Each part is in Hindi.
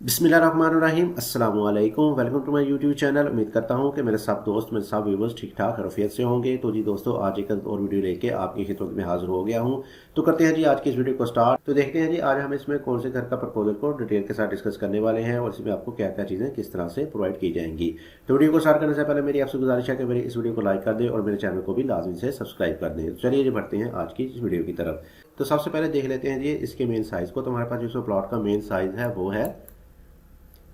बिस्मिल्लाहिर्रहमानिर्रहीम अस्सलाम वालेकुम। Welcome to my YouTube channel. उम्मीद करता हूं कि मेरे सब दोस्त मेरे सब व्यूवर्स ठीक ठाक रफियत से होंगे। तो जी दोस्तों, आज एक और वीडियो लेके आपकी खिदमत में हाजिर हो गया हूं। तो करते हैं जी आज की इस वीडियो को स्टार्ट। तो देखते हैं जी आज हम इसमें कौन से घर का प्रपोजल को डिटेल के साथ डिस्कस करने वाले हैं और इसमें आपको क्या क्या चीज़ें किस तरह से प्रोवाइड की जाएंगी। तो वीडियो को स्टार्ट करने से पहले मेरी आपसे गुजारिश है कि मेरी इस वीडियो को लाइक कर दें और मेरे चैनल को भी लाजमी से सब्सक्राइब कर दें। तो चलिए जी बढ़ते हैं आज की इस वीडियो की तरफ। तो सबसे पहले देख लेते हैं जी इसके मेन साइज़ को। तो हमारे पास जो प्लॉट का मेन साइज़ है वो है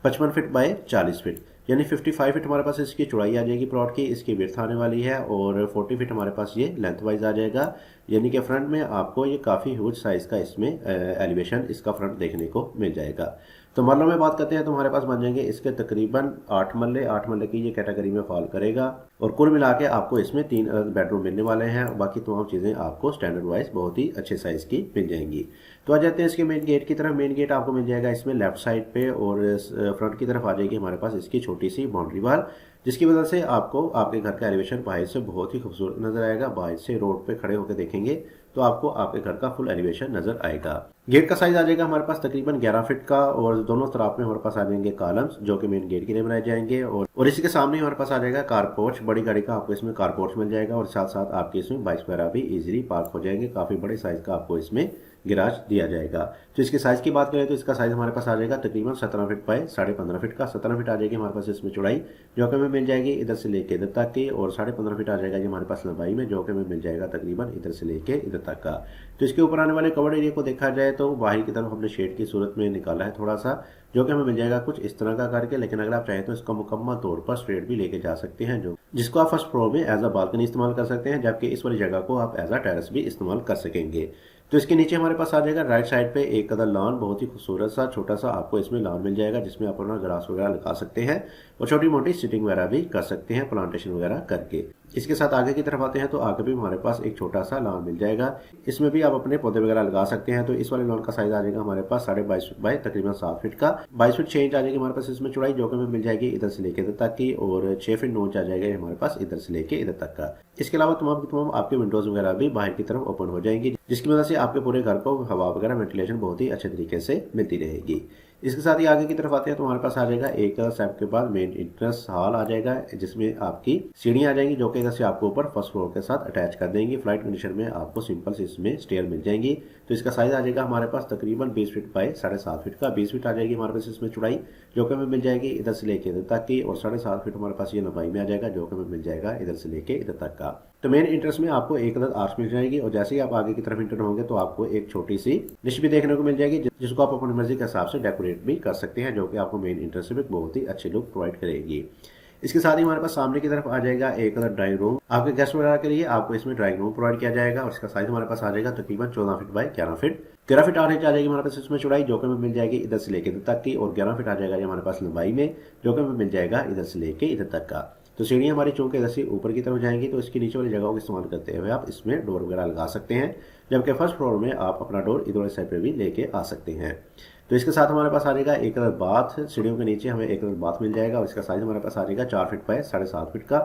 55 फीट बाय 40 फीट, यानी 55 फीट हमारे पास इसकी चौड़ाई आ जाएगी प्लॉट की। इसकी विड्थ आने वाली है और 40 फीट हमारे पास ये लेंथ वाइज आ जाएगा। यानी कि फ्रंट में आपको ये काफ़ी ह्यूज साइज़ का इसमें एलिवेशन इसका फ्रंट देखने को मिल जाएगा। तो मरलों में बात करते हैं तो हमारे पास बन जाएंगे इसके तकरीबन 8 मरले की ये कैटेगरी में फॉल करेगा। और कुल मिला के आपको इसमें 3 बेडरूम मिलने वाले हैं। बाकी तमाम चीज़ें आपको स्टैंडर्ड वाइज बहुत ही अच्छे साइज़ की मिल जाएंगी। तो आ जाते हैं इसके मेन गेट की तरफ। मेन गेट आपको मिल जाएगा इसमें लेफ्ट साइड पे और फ्रंट की तरफ आ जाएगी हमारे पास इसकी छोटी सी बाउंड्री वाल, जिसकी वजह से आपको आपके घर का एलिवेशन बाहर से बहुत ही खूबसूरत नजर आएगा। बाहर से रोड पे खड़े होकर देखेंगे तो आपको आपके घर का फुल एलिवेशन नजर आएगा। गेट का साइज आ जाएगा हमारे पास तकरीबन 11 फीट का और दोनों तरफ में हमारे पास आ जाएंगे कॉलम्स जो कि मेन गेट के लिए बनाए जाएंगे। और इसी के सामने हमारे पास आ जाएगा कारपोर्च। बड़ी गाड़ी का आपको इसमें कारपोर्च मिल जाएगा और साथ साथ आपके इसमें बाइक्स वगैरह भी इजीली पार्क हो जाएंगे। काफी बड़े साइज का आपको इसमें गिराज दिया जाएगा। तो इसके साइज की बात करें तो इसका साइज हमारे पास आ जाएगा तकरीबन 17 फीट बाय 15.5 फीट का। 17 फीट आ जाएगी हमारे पास इसमें चौड़ाई जो कि हमें मिल जाएगी इधर से लेके इधर तक की, और 15.5 फीट आ जाएगा ये हमारे पास लंबाई में जो कि हमें मिल जाएगा तकरीबन इधर से लेके इधर तक का। तो इसके ऊपर आने वाले कवर्ड एरिया को देखा जाए तो बाहर की तरफ हमने शेड की सूरत में निकाला है थोड़ा सा, जो कि हमें मिल जाएगा कुछ इस तरह का करके। लेकिन अगर आप चाहें तो इसका मुकम्मल तौर पर स्ट्रेट भी लेके जा सकते हैं, जो जिसको आप फर्स्ट फ्लोर में एज अ बालकनी इस्तेमाल कर सकते हैं, जबकि इस वाली जगह को आप एज अ टेरेस भी इस्तेमाल कर सकेंगे। तो इसके नीचे हमारे पास आ जाएगा राइट साइड पे एक कदर लॉन, बहुत ही खूबसूरत सा छोटा सा आपको इसमें लॉन मिल जाएगा जिसमें आप अपना ग्रास वगैरह लगा सकते हैं और छोटी मोटी सिटिंग वगैरह भी कर सकते हैं प्लांटेशन वगैरह करके। इसके साथ आगे की तरफ आते हैं तो आगे भी हमारे पास एक छोटा सा लॉन मिल जाएगा, इसमें भी आप अपने पौधे वगैरह लगा सकते हैं। तो इस वाले लॉन का साइज आ जाएगा हमारे पास 22.5 फीट बाय तकरीबन 7 फीट का। 22 फीट 6 इंच आ जाएगी हमारे पास इसमें चौड़ाई जो कि हमें मिल जाएगी इधर से लेके इधर तक की, और 6 फीट 9 इंच आ जाएगा हमारे पास इधर से लेके इधर तक का। इसके अलावा तमाम आपके विंडोज वगैरह भी बाहर की तरफ ओपन हो जाएंगी, जिसकी वजह से आपके पूरे घर को हवा वगैरह वेंटिलेशन बहुत ही अच्छे तरीके से मिलती रहेगी। इसके साथ ही आगे की तरफ आते हैं तो हमारे पास आ जाएगा एक स्टेप के बाद मेन एंट्रेंस हॉल आ जाएगा, जिसमें आपकी सीढ़ियां आ जाएंगी जो कि इधर से आपको ऊपर फर्स्ट फ्लोर के साथ अटैच कर देंगी। फ्लाइट कंडीशन में आपको सिंपल से इसमें स्टेयर मिल जाएंगी। तो इसका साइज आ जाएगा हमारे पास तकरीबन 20 फीट बाय 7.5 फीट का। 20 फीट आ जाएगी हमारे पास इसमें चौड़ाई जो कि हमें मिल जाएगी इधर से लेके इधर तक की, और 7.5 फीट हमारे पास ये लंबाई में आ जाएगा जो कि हमें मिल जाएगा इधर से लेके इधर तक का। तो मेन इंट्रेंस में आपको एक अदद आर्च मिल जाएगी और जैसे ही आप आगे की तरफ इंटर होंगे तो आपको एक छोटी सी डिश भी देखने को मिल जाएगी जिसको आप अपनी मर्जी के हिसाब से डेकोरेट भी कर सकते हैं, जो कि आपको मेन इंट्रेंस में बहुत ही अच्छी लुक प्रोवाइड करेगी। इसके साथ ही हमारे पास सामने की तरफ आ जाएगा एक अदर ड्राइंग रूम। आपके गेस्ट वगैरह के लिए आपको इसमें ड्राइंग रूम प्रोवाइड किया जाएगा और इसका साइज हमारे पास आ जाएगा तकरीबन 14 feet by 11 feet. 13 feet 8 inch आ जाएगी हमारे पास इसमें चौड़ाई जो कि हमें मिल जाएगी इधर से लेके इधर तक की, और 11 फीट आ जाएगा हमारे पास लंबाई में जो कि हमें मिल जाएगा इधर से लेके इधर तक का। तो सीढ़ियाँ हमारी चौके इधर से ऊपर की तरफ जाएंगी, तो इसकी नीचे वाली जगहों का इस्तेमाल करते हुए आप इसमें डोर वगैरह लगा सकते हैं, जबकि फर्स्ट फ्लोर में आप अपना डोर इधर साइड पे भी लेके आ सकते हैं। तो इसके साथ हमारे पास आ जाएगा एक अदर बाथ। सीढ़ियों के नीचे हमें एक अदर बाथ मिल जाएगा और इसका साइज हमारे पास आ जाएगा 4 फीट बाय 7.5 फीट का।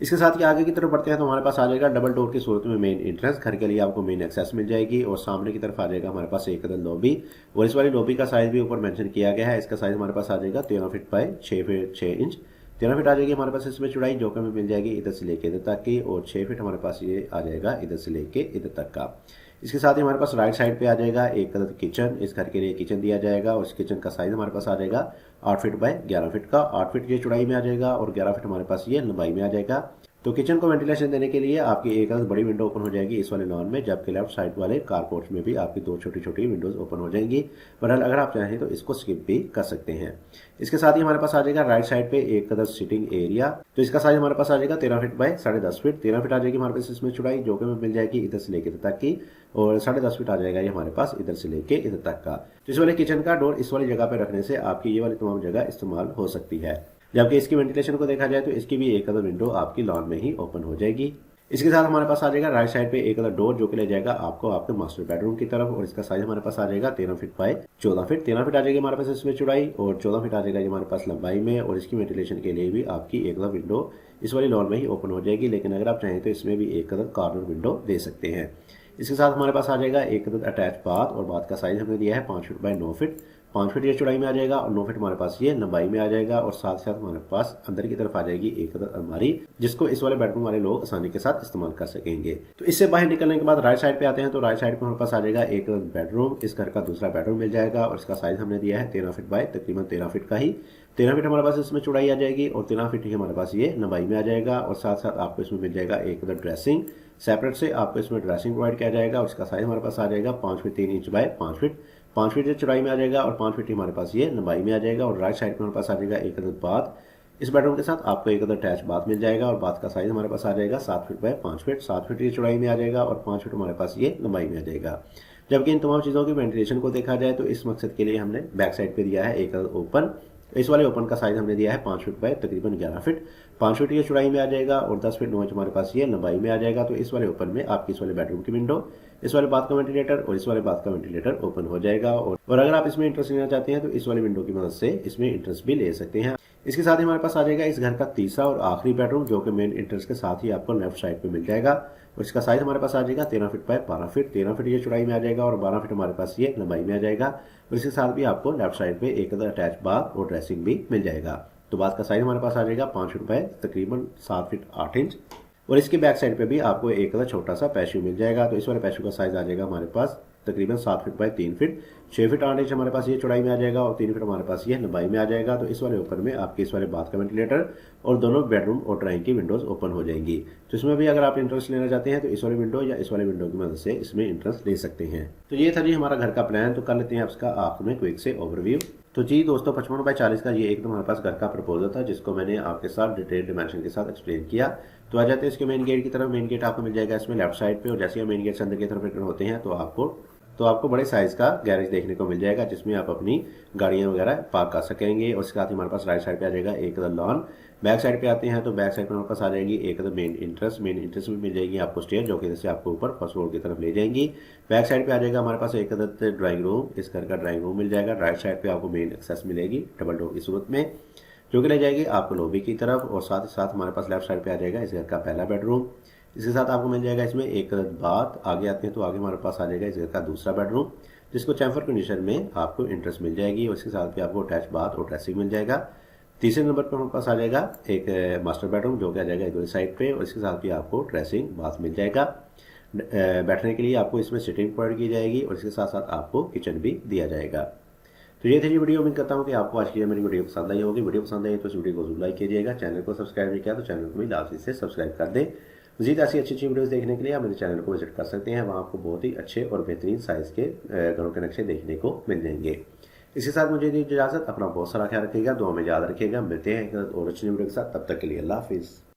इसके साथ ही आगे की तरफ बढ़ते हैं तो हमारे पास आ जाएगा डबल डोर की सूरत में मेन एंट्रेंस। घर के लिए आपको मेन एक्सेस मिल जाएगी और सामने की तरफ आ जाएगा हमारे पास एक अदर लॉबी, और इस वाली लॉबी का साइज भी ऊपर मेंशन किया गया है। इसका साइज हमारे पास आ जाएगा 13 feet by 6 feet 6 inch. 13 feet आ जाएगी हमारे पास इसमें चौड़ाई जो कि हमें मिल जाएगी इधर से लेके इधर तक की, और 6 फीट हमारे पास ये आ जाएगा इधर से लेके इधर तक का। इसके साथ ही हमारे पास राइट साइड पे आ जाएगा एक अदद किचन। इस घर के लिए किचन दिया जाएगा और इस किचन का साइज हमारे पास आ जाएगा 8 फीट बाय 11 फीट का। 8 फीट ये चौड़ाई में आ जाएगा और 11 फीट हमारे पास ये लंबाई में आ जाएगा। तो किचन को वेंटिलेशन देने के लिए आपकी एक बड़ी विंडो ओपन हो जाएगी इस वाले लॉन में, जबकि लेफ्ट साइड वाले कारपोर्च में भी आपकी 2 छोटी छोटी विंडोज ओपन हो जाएंगी। बहरहाल अगर आप चाहें तो इसको स्किप भी कर सकते हैं। इसके साथ ही हमारे पास आ जाएगा राइट साइड पे एक अदर सिटिंग एरिया। तो इसका साइज हमारे पास आ जाएगा 13 फीट बाय 10.5 फीट। 13 फीट आ जाएगी हमारे पास इसमें चौड़ाई जो कि हमें मिल जाएगी इधर से लेके इधर तक की, और 10.5 फीट आ जाएगा ये हमारे पास इधर से लेके इधर तक का। तो इस वाले किचन का डोर इस वाली जगह पे रखने से आपकी ये वाली तमाम जगह इस्तेमाल हो सकती है, जबकि इसकी वेंटिलेशन को देखा जाए तो इसकी भी एक अदर विंडो आपकी लॉन में ही ओपन हो जाएगी। इसके साथ हमारे पास आ जाएगा राइट साइड पे एक अदर डोर जो कि ले जाएगा आपको आपके मास्टर बेडरूम की तरफ, और इसका साइज हमारे पास आ जाएगा 13 फीट बाय 14 फीट। 13 फीट आ जाएगी हमारे पास इसमें चौड़ाई और 14 फीट आ जाएगा हमारे पास लंबाई में, और इसकी वेंटिलेशन के लिए भी आपकी एक अदर विंडो इस वाली लॉन में ही ओपन हो जाएगी। लेकिन अगर आप चाहें तो इसमें भी एक अदर कॉर्नर विंडो दे सकते हैं। इसके साथ हमारे पास आ जाएगा एक अदद अटैच बाथ, और बाथ का साइज हमने दिया है 5 फीट बाय 9 फीट। 5 फीट ये चौड़ाई में आ जाएगा और 9 फीट हमारे पास ये लंबाई में आ जाएगा। और साथ साथ हमारे पास अंदर की तरफ आ जाएगी एक अलमारी, जिसको इस वाले बेडरूम वाले लोग आसानी के साथ इस्तेमाल कर सकेंगे। तो इससे बाहर निकलने के बाद राइट साइड पे आते हैं, तो राइट साइड पे हमारे पास आ जाएगा एक बेडरूम। इस घर का दूसरा बेडरूम मिल जाएगा और इसका साइज हमने दिया है 13 फीट बाय तकरीबन 13 फीट का ही। 13 फीट हमारे पास इसमें चौड़ाई आ जाएगी और 13 फीट ही हमारे पास ये लंबाई में आ जाएगा। और साथ साथ आपको इसमें मिल जाएगा एक ड्रेसिंग, सेपरेट से आपको इसमें ड्रेसिंग प्रोवाइड किया जाएगा। उसका साइज हमारे पास आ जाएगा 5 feet 3 inch by 5 feet. 5 feet ये चौड़ाई में आ जाएगा और 5 फीट हमारे पास ये लंबाई में आ जाएगा। और राइट साइड में हमारे पास आ जाएगा एक बाथ। इस बेडरूम के साथ आपको एक अटैच बाथ मिल जाएगा और बाथ का साइज हमारे पास आ जाएगा 7 फीट बाय 5 फीट। 7 फीट ये चौड़ाई में आ जाएगा और 5 फीट हमारे पास ये लंबाई में आ जाएगा। जबकि इन तमाम चीज़ों की वेंटिलेशन को देखा जाए तो इस मकसद के लिए हमने बैक साइड पे दिया है एक ओपन। इस वाले ओपन का साइज हमने दिया है 5 फीट बाय तकरीबन 11 फीट। 5 फीट ये चौड़ाई में आ जाएगा और 10 फीट 9 इंच हमारे पास ये लंबाई में आ जाएगा। तो इस वाले ओपन में आपकी इस वाले बेडरूम की विंडो, इस वाले बाथ का वेंटिलेटर और इस वाले बाथ का वेंटिलेटर ओपन हो जाएगा। और अगर आप इसमें इंटरेस्ट लेना चाहते हैं तो इस वाले विंडो की मदद से इसमें इंटरेस्ट भी ले सकते हैं। इसके साथ ही हमारे पास आ जाएगा इस घर का तीसरा और आखिरी बेडरूम, जो कि मेन इंटरेस्ट के साथ ही आपको लेफ्ट साइड पे मिल जाएगा। और इसका साइज हमारे पास आ जाएगा 13 फीट बाय 12 फीट। 13 फीट ये चौड़ाई में आ जाएगा और 12 फीट हमारे पास ये लंबाई में आ जाएगा। और इसके साथ भी आपको लेफ्ट साइड पे एक अटैच बाथ और ड्रेसिंग भी मिल जाएगा। तो बाथ का साइज हमारे पास आ जाएगा 5 फीट बाय तकरीबन 7 फीट 8 इंच। और इसके बैक साइड पे भी आपको एक छोटा सा पैशू मिल जाएगा। तो इस वाले पैशू का साइज आ जाएगा हमारे पास तकरीबन 7 feet by 3 feet. 6 feet 8 inch हमारे पास ये चौड़ाई में आ जाएगा और 3 फीट हमारे पास ये लंबाई में आ जाएगा। तो इस वाले ऊपर में आपके इस वाले बाथ का वेंटिलेटर और दोनों बेडरूम और ड्राइंग की विंडोज ओपन हो जाएंगी। तो इसमें भी अगर आप इंटरेस्ट लेना चाहते हैं तो इस वाले विंडो या इस वाले विंडो की मदद से इसमें इंटरेस्ट ले सकते हैं। तो ये था जी हमारा घर का प्लान। तो कर लेते हैं इसका आखिर में क्विक से ओवरव्यू। तो जी दोस्तों 55 बाय 40 का ये एकदम हमारे पास घर का प्रपोजल था, जिसको मैंने आपके साथ डिटेल डिमेंशन के साथ एक्सप्लेन किया। तो आ जाते हैं इसके मेन गेट की तरफ। मेन गेट आपको मिल जाएगा इसमें लेफ्ट साइड पे। और जैसे हम मेन गेट से अंदर की तरफ एंटर होते हैं तो आपको बड़े साइज का गैरेज देखने को मिल जाएगा, जिसमें आप अपनी गाड़ियां वगैरह पार्क कर सकेंगे। और इसके साथ ही हमारे पास राइट साइड पे आ जाएगा एक लॉन। बैक साइड पे आते हैं तो बैक साइड पे हमारे पास आ जाएगी एक मेन इंट्रेंस भी मिल जाएगी आपको स्टेयर, जो कि जैसे आपको ऊपर फर्स्ट फ्लोर की तरफ ले जाएंगी। बैक साइड पे आ जाएगा हमारे पास एक ड्राइंग रूम। इस घर का ड्राइंग रूम मिल जाएगा। राइट साइड पे आपको मेन एक्सेस मिलेगी डबल डोर की सूरत में, जो कि ले जाएगी आपको लॉबी की तरफ। और साथ ही साथ हमारे पास लेफ्ट साइड पे आ जाएगा इस घर का पहला बेडरूम। इसके साथ आपको मिल जाएगा इसमें एक बाथ। आगे आते हैं तो आगे हमारे पास आ जाएगा इस घर का दूसरा बेडरूम, जिसको चैम्फर कंडीशन में आपको इंटरेस्ट मिल जाएगी। और इसके साथ भी आपको अटैच बाथ और ड्रेसिंग मिल जाएगा। तीसरे नंबर पर हमारे पास आ जाएगा एक मास्टर बेडरूम, जो कि आ जाएगा इधर साइड पे। और इसके साथ भी आपको ड्रेसिंग बाथ मिल जाएगा। बैठने के लिए आपको इसमें सिटिंग प्रोवाइड की जाएगी और इसके साथ साथ आपको किचन भी दिया जाएगा। तो ये थी जी वीडियो। उम्मीद करता हूँ कि आपको आज की मेरी वीडियो पसंद आई होगी। वीडियो पसंद आई तो इस वीडियो को जरूर लाइक कीजिएगा। चैनल को सब्सक्राइब नहीं किया तो चैनल को भी लाजमी से सब्सक्राइब कर दें। मज़ीद ऐसी अच्छी वीडियोस देखने के लिए आप मेरे चैनल को विजिट कर सकते हैं। वहाँ आपको बहुत ही अच्छे और बेहतरीन साइज़ के घरों के नक्शे देखने को मिल जाएंगे। इसके साथ मुझे दी इजाज़त। अपना बहुत सारा ख्याल रखिएगा, दुआ में याद रखिएगा। मिलते हैं एक और अच्छी वीडियो के साथ। तब तक के लिए अल्लाह हाफिज़।